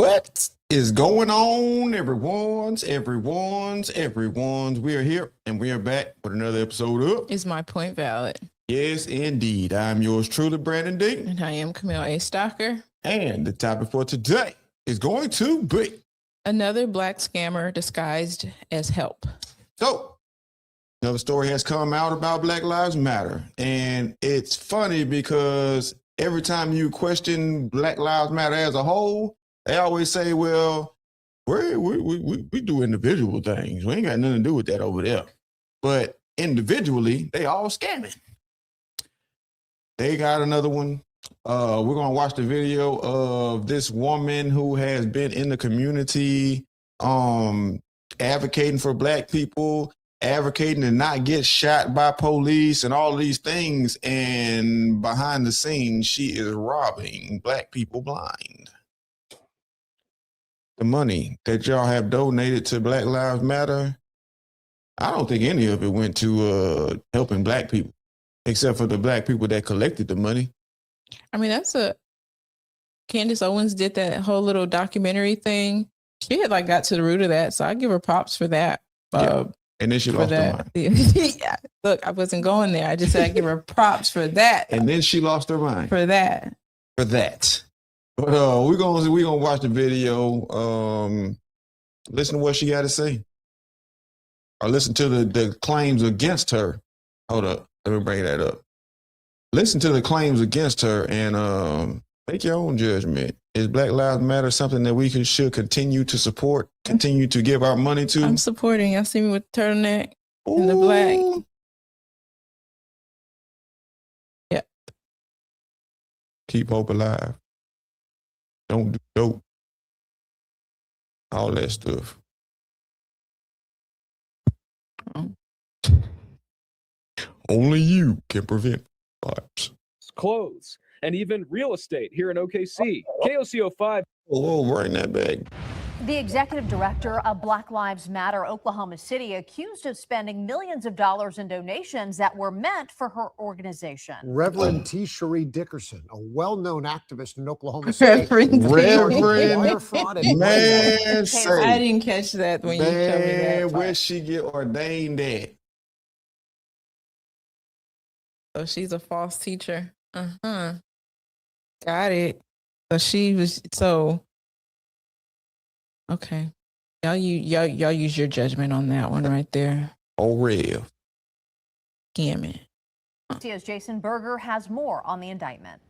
What is going on, everyone's? We are here and we are back with another episode of Is My Point Valid? Yes, indeed. I'm yours truly, Brandon D. And I am Camille A. Stalker. And the topic for today is going to be another black scammer disguised as help. So, another story has come out about Black Lives Matter. And it's funny because every time you question Black Lives Matter as a whole, they always say, well, we do individual things. We ain't got nothing to do with that over there. But individually, they all scamming. They got another one. We're going to watch the video of this woman who has been in the community advocating for black people, advocating to not get shot by police and all of these things. And behind the scenes, she is robbing black people blind. The money that y'all have donated to Black Lives Matter, I don't think any of it went to helping black people, except for the black people that collected the money. I mean, Candace Owens did that whole little documentary thing. She had got to the root of that. So I give her props for that. Yeah. And then she lost her mind. Yeah. Look, I wasn't going there. I just said I give her props for that. And then she lost her mind. For that. But we're gonna watch the video. Listen to what she got to say. Or listen to the claims against her. Hold up. Let me bring that up. Listen to the claims against her and make your own judgment. Is Black Lives Matter something that we should continue to support, continue to give our money to? I'm supporting. Y'all see me with the turtleneck and the black. Yeah. Keep hope alive. Don't do dope. All that stuff. Oh. Only you can prevent lives. Clothes, and even real estate here in OKC. KOC05. Whoa, bring that back. The executive director of Black Lives Matter Oklahoma City accused of spending millions of dollars in donations that were meant for her organization. Reverend T. Sheri Dickerson, a well-known activist in Oklahoma City. Reverend, man, I didn't catch that when you told me that. Where she get ordained at? So she's a false teacher. Got it. So she was okay. Y'all use your judgment on that one right there. Oh, real. Damn it. CO's Jason Berger has more on the indictment.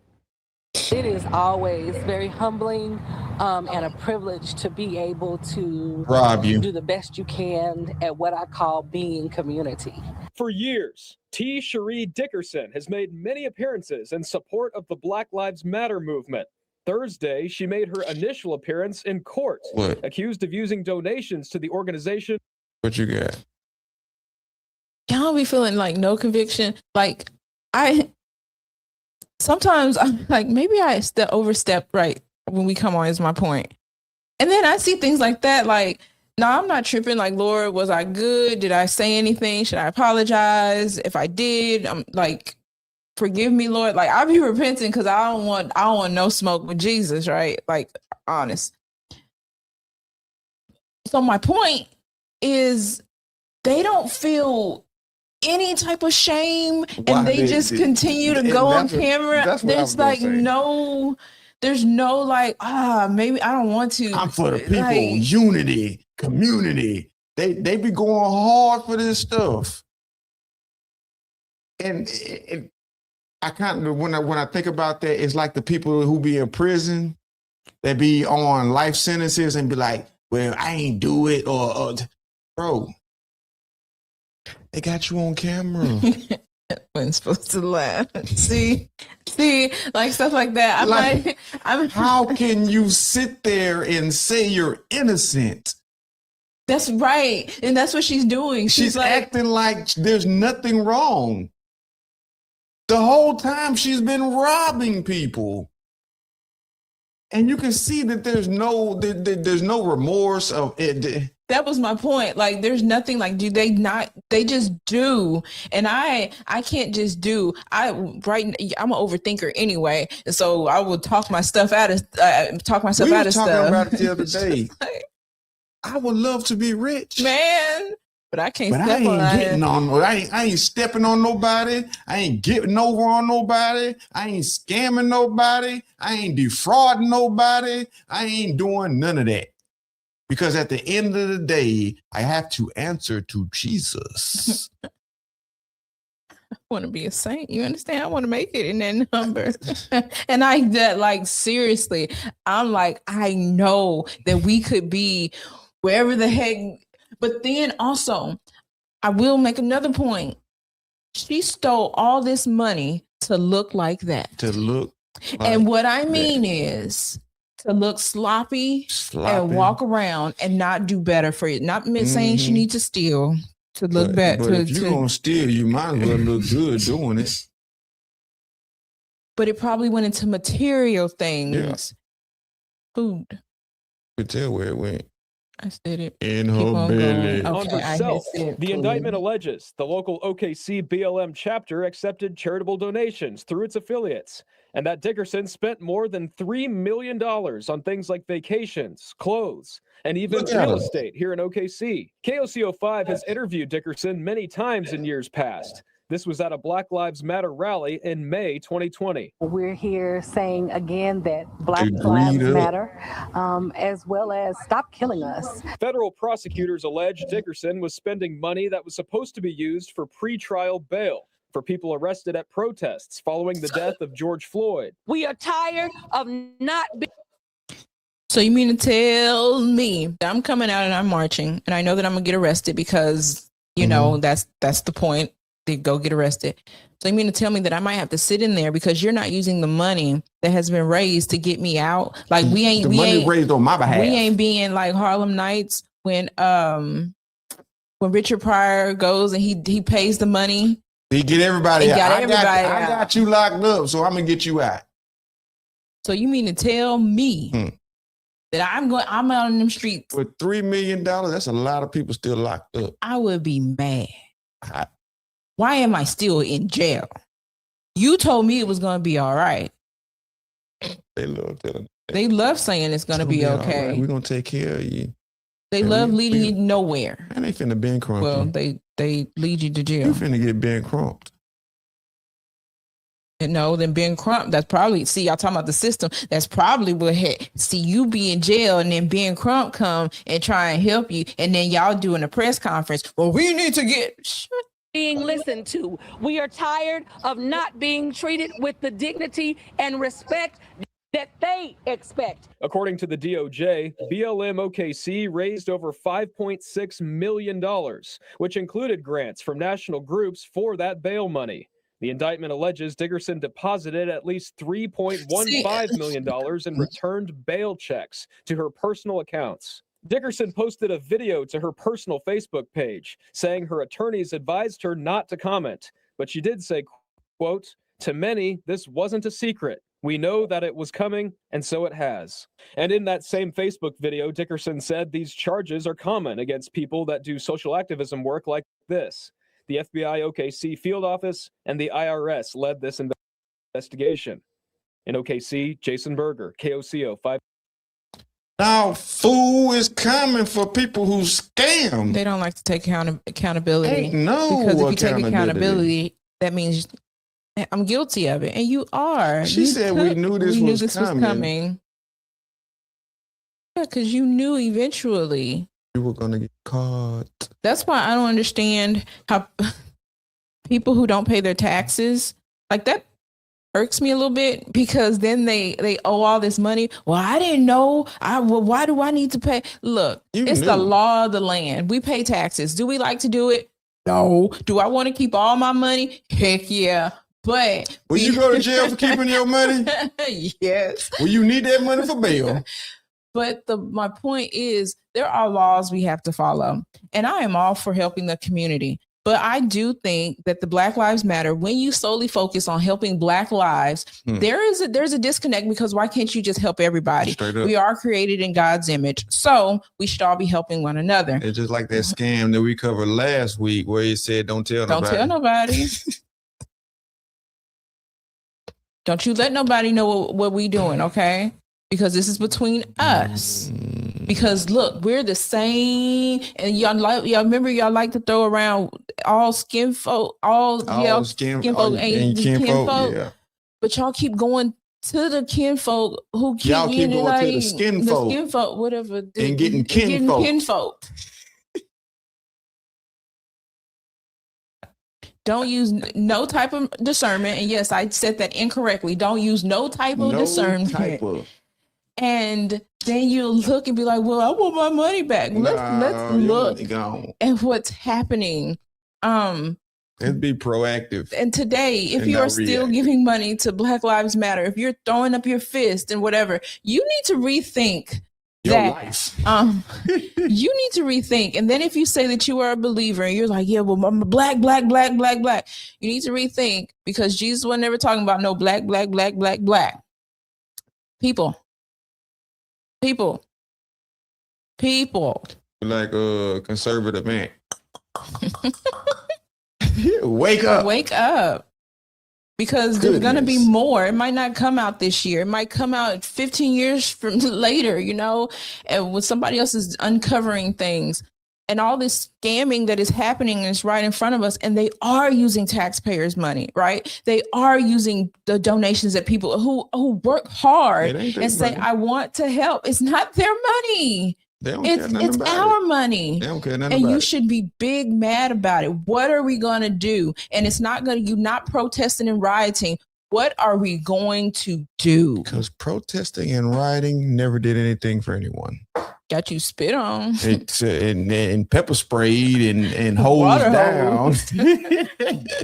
It is always very humbling and a privilege to be able to do the best you can at what I call being community. For years, T. Sheri Dickerson has made many appearances in support of the Black Lives Matter movement. Thursday, she made her initial appearance in court, accused of using donations to the organization. What you got? Y'all be feeling no conviction. Sometimes I'm maybe I overstep right when we come on is my point. And then I see things like that. No, I'm not tripping. Lord, was I good? Did I say anything? Should I apologize? If I did, I'm forgive me, Lord. I'll be repenting because I don't want no smoke with Jesus, right? Honest. So my point is they don't feel any type of shame and they just continue to go on camera. There's there's no maybe I don't want to. I'm for the people, unity, community. They be going hard for this stuff. And I kind of when I think about that, it's like the people who be in prison, they be on life sentences and be like, well, I ain't do it or bro. They got you on camera. Wasn't supposed to laugh. See, stuff like that. How can you sit there and say you're innocent? That's right, and that's what she's doing. She's acting like there's nothing wrong. The whole time she's been robbing people. And you can see that there's no remorse of it. That was my point. Like, there's nothing like, do they not, they just do. And I can't just do, I'm an overthinker anyway. And so I will talk my stuff out of stuff. We were talking about it the other day. I would love to be rich, man, but I can't. But I ain't stepping on nobody. I ain't getting over on nobody. I ain't scamming nobody. I ain't defrauding nobody. I ain't doing none of that. Because at the end of the day, I have to answer to Jesus. I want to be a saint. You understand? I want to make it in that number. And seriously, I'm like, I know that we could be wherever the heck. But then also, I will make another point. She stole all this money to look like that. And what I mean is to look sloppy and walk around and not do better for you. Not saying she needs to steal to look better. But if you're going to steal, you might as well look good doing it. But it probably went into material things. Yeah. Food. You could tell where it went. I said it. In her belly. On herself, the indictment alleges the local OKC BLM chapter accepted charitable donations through its affiliates, and that Dickerson spent more than $3 million on things like vacations, clothes, and even real estate here in OKC. KOCO5 has interviewed Dickerson many times in years past. This was at a Black Lives Matter rally in May 2020. We're here saying again that Black Lives Matter, as well as stop killing us. Federal prosecutors allege Dickerson was spending money that was supposed to be used for pretrial bail for people arrested at protests following the death of George Floyd. We are tired of not being. So you mean to tell me that I'm coming out and I'm marching and I know that I'm gonna get arrested because, you know, that's the point. They go get arrested. So you mean to tell me that I might have to sit in there because you're not using the money that has been raised to get me out? Like we ain't raised on my behalf. We ain't being like Harlem Nights when Richard Pryor goes and he pays the money. He get everybody out. I got you locked up, so I'm gonna get you out. So you mean to tell me that I'm out on them streets for $3 million? That's a lot of people still locked up. I would be mad. Why am I still in jail? You told me it was going to be all right. They love telling. They love saying it's going to be okay. Right. We're going to take care of you. They love leading you nowhere. And they finna bankrupt you. Well, they lead you to jail. You finna get bankrupt. No, then Ben Crump, that's probably, see, y'all talking about the system. That's probably what see you be in jail and then Ben Crump come and try and help you. And then y'all doing a press conference. Well, we need to get being listened to. We are tired of not being treated with the dignity and respect that they expect. According to the DOJ, BLM OKC raised over $5.6 million, which included grants from national groups for that bail money. The indictment alleges Dickerson deposited at least $3.15 million in returned bail checks to her personal accounts. Dickerson posted a video to her personal Facebook page saying her attorneys advised her not to comment, but she did say, quote, "To many, this wasn't a secret. We know that it was coming, and so it has." And in that same Facebook video, Dickerson said these charges are common against people that do social activism work like this. The FBI OKC field office and the IRS led this investigation. In OKC, Jason Berger, KOCO 5. Now, fool is coming for people who scam. They don't like to take accountability. Ain't no because if you take accountability, that means I'm guilty of it, and you are. She said we knew this was coming. Yeah, because you knew eventually you were gonna get caught. That's why I don't understand how people who don't pay their taxes, like that irks me a little bit, because then they owe all this money. Well, I didn't know. Why do I need to pay? Look, it's the law of the land. We pay taxes. Do we like to do it? No. Do I want to keep all my money? Heck yeah. But will you go to jail for keeping your money? Yes. Will you need that money for bail? But my point is, there are laws we have to follow, and I am all for helping the community. But I do think that the Black Lives Matter, when you solely focus on helping Black lives, there's a disconnect, because why can't you just help everybody? We are created in God's image, so we should all be helping one another. It's just like that scam that we covered last week where he said, don't tell nobody. Don't tell nobody. Don't you let nobody know what we doing, okay? Because this is between us. Because look, we're the same, and y'all remember y'all like to throw around all skin folk, all skin folk ain't kinfolk. Yeah. But y'all keep going to the kinfolk who keep y'all keep going like, to the skin folk, whatever, and getting kinfolk. Don't use no type of discernment, and yes, I said that incorrectly. Don't use no type of discernment. And then you look and be like, well, I want my money back. Let's look at what's happening. Let's be proactive. And today, if you are still giving money to Black Lives Matter, if you're throwing up your fist and whatever, you need to rethink your life. You need to rethink. And then if you say that you are a believer and you're like, yeah, well, I'm black, you need to rethink, because Jesus was never talking about no black. People. Like a conservative man. Wake up. Because there's going to be more. It might not come out this year. It might come out 15 years from later, and when somebody else is uncovering things. And all this scamming that is happening is right in front of us. And they are using taxpayers' money, right? They are using the donations that people who work hard and say, I want to help. It's not their money. It's our money. They don't care nothing and about you it. should be big mad about it. What are we going to do? And it's not going to, you not protesting and rioting. What are we going to do? Because protesting and rioting never did anything for anyone. Got you spit on. And pepper sprayed and hosed down.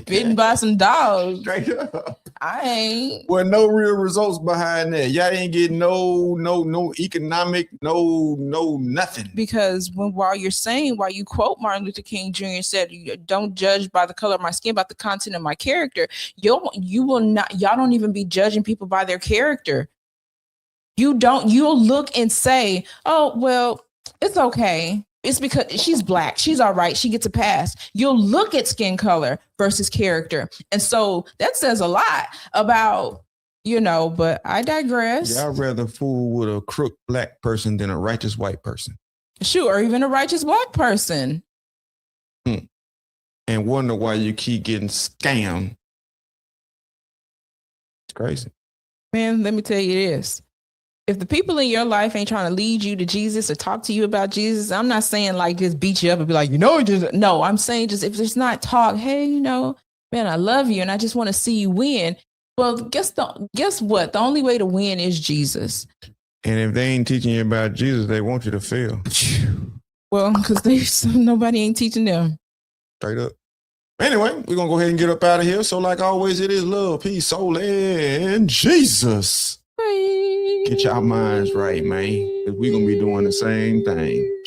Bitten by some dogs. Straight up. I ain't. Well, no real results behind that. Y'all ain't getting no economic, no nothing. Because while you quote Martin Luther King Jr. said, don't judge by the color of my skin, but the content of my character. Y'all don't even be judging people by their character. You'll look and say, oh, well, it's okay. It's because she's black. She's all right. She gets a pass. You'll look at skin color versus character. And so that says a lot about, but I digress. Y'all rather fool with a crook black person than a righteous white person. Sure, or even a righteous black person. And wonder why you keep getting scammed. It's crazy. Man, let me tell you this. If the people in your life ain't trying to lead you to Jesus or talk to you about Jesus, I'm not saying like just beat you up and be like, no, I'm saying just if there's not talk, hey, man, I love you and I just want to see you win. Well, guess what? The only way to win is Jesus. And if they ain't teaching you about Jesus, they want you to fail. Well, because nobody ain't teaching them. Straight up. Anyway, we're going to go ahead and get up out of here. So like always, it is love, peace, soul, and Jesus. Get your minds right, man. Because we're going to be doing the same thing.